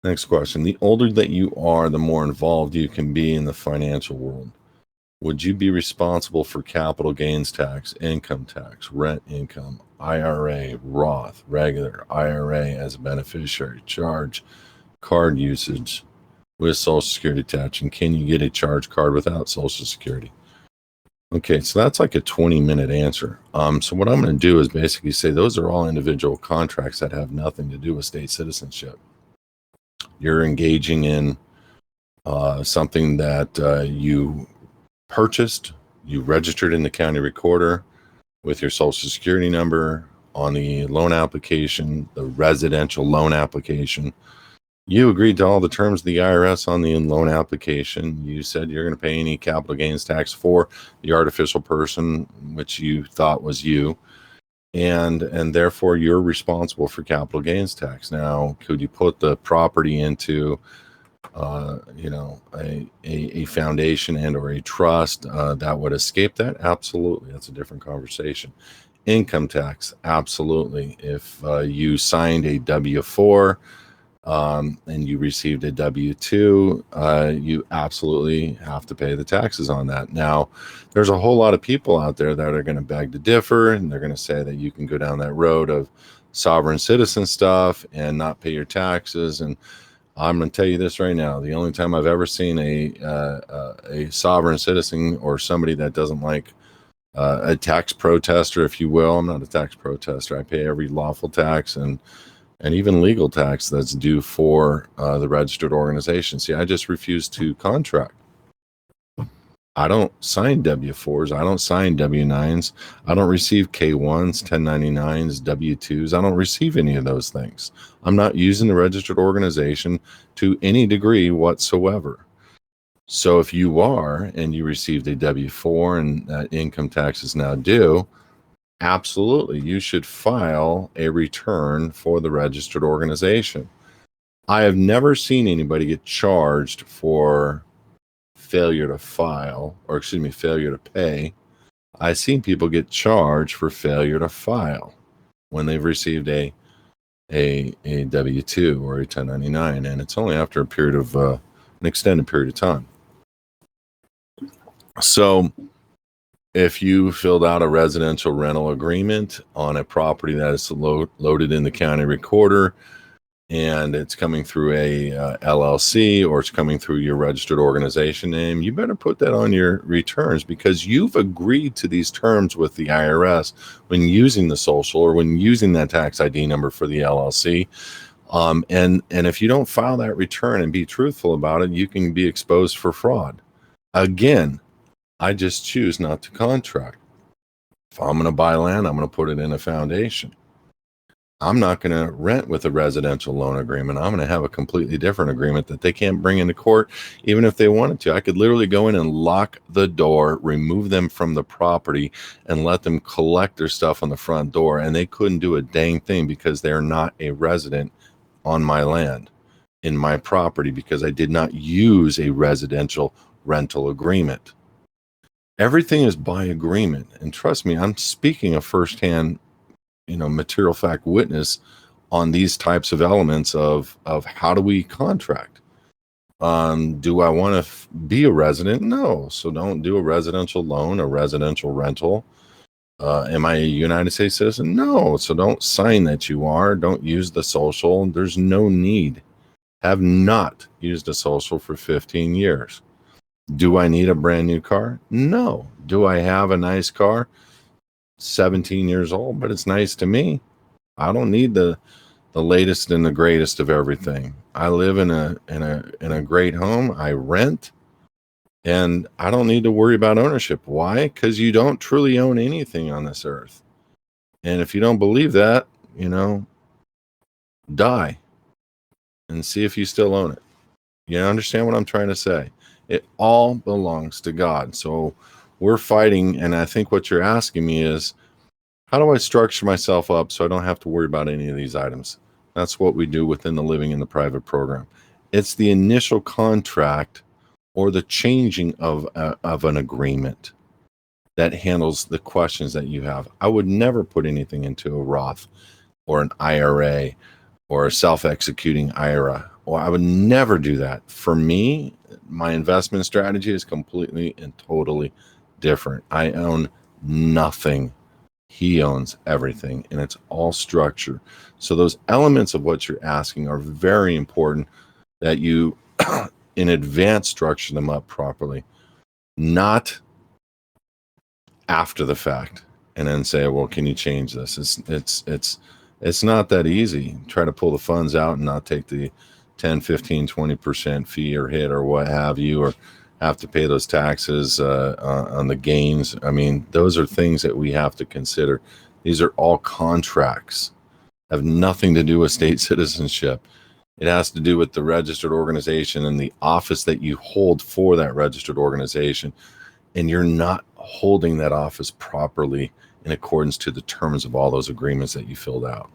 Next question. The older that you are, the more involved you can be in the financial world. Would you be responsible for capital gains tax, income tax, rent income, IRA, Roth, regular IRA as a beneficiary, charge, card usage with Social Security attached? And can you get a charge card without Social Security? Okay, so that's like a 20-minute answer. So what I'm going to do is basically say those are all individual contracts that have nothing to do with state citizenship. You're engaging in something that you purchased, you registered in the county recorder with your Social Security number on the loan application, the residential loan application. You agreed to all the terms of the IRS on the loan application. You said you're going to pay any capital gains tax for the artificial person, which you thought was you. And therefore you're responsible for capital gains tax. Now, could you put the property into a foundation and or a trust that would escape that? Absolutely. That's a different conversation. Income tax, absolutely. If you signed a W-4 and you received a W-2, you absolutely have to pay the taxes on that. Now, there's a whole lot of people out there that are going to beg to differ, and they're going to say that you can go down that road of sovereign citizen stuff and not pay your taxes. And I'm going to tell you this right now. The only time I've ever seen a sovereign citizen or somebody that doesn't like a tax protester, if you will. I'm not a tax protester. I pay every lawful tax and even legal tax that's due for the registered organization. See, I just refuse to contract. I don't sign W-4s. I don't sign W-9s. I don't receive K-1s, 1099s, W-2s. I don't receive any of those things. I'm not using the registered organization to any degree whatsoever. So if you are and you received a W-4 and that income tax is now due, absolutely, you should file a return for the registered organization. I have never seen anybody get charged for failure to file, or failure to pay. I've seen people get charged for failure to file when they've received a W-2 or a 1099, and it's only after a period of an extended period of time. So if you filled out a residential rental agreement on a property that is loaded in the county recorder, and it's coming through a LLC, or it's coming through your registered organization name, you better put that on your returns, because you've agreed to these terms with the IRS when using the social or when using that tax ID number for the LLC. And if you don't file that return and be truthful about it, you can be exposed for fraud. Again, I just choose not to contract. If I'm going to buy land, I'm going to put it in a foundation. I'm not going to rent with a residential loan agreement. I'm going to have a completely different agreement that they can't bring into court, even if they wanted to. I could literally go in and lock the door, remove them from the property, and let them collect their stuff on the front door, and they couldn't do a dang thing because they're not a resident on my land, in my property, because I did not use a residential rental agreement. Everything is by agreement, and trust me, I'm speaking of firsthand material fact witness on these types of elements of how do we contract. Do I want to be a resident? No. So don't do a residential loan, a residential rental. Am I a United States citizen? No. So don't sign that you are. Don't use the social. There's no need. Have not used a social for 15 years. Do I need a brand new car? No. Do I have a nice car? 17 years old, but it's nice to me. I don't need the latest and the greatest of everything. I live in a great home. I rent, and I don't need to worry about ownership. Why? Because you don't truly own anything on this earth. And if you don't believe that, die and see if you still own it. You understand what I'm trying to say? It all belongs to God. So we're fighting, and I think what you're asking me is, how do I structure myself up so I don't have to worry about any of these items? That's what we do within the Living in the Private program. It's the initial contract or the changing of an agreement that handles the questions that you have. I would never put anything into a Roth or an IRA or a self-executing IRA Well, I would never do that. For me, my investment strategy is completely and totally different. I own nothing. He owns everything, and it's all structure. So those elements of what you're asking are very important, that you in advance structure them up properly, not after the fact and then say, well, can you change this? It's not that easy. Try to pull the funds out and not take the 10, 15, 20% fee or hit or what have you, or have to pay those taxes on the gains. I mean, those are things that we have to consider. These are all contracts, have nothing to do with state citizenship. It has to do with the registered organization and the office that you hold for that registered organization. And you're not holding that office properly in accordance to the terms of all those agreements that you filled out.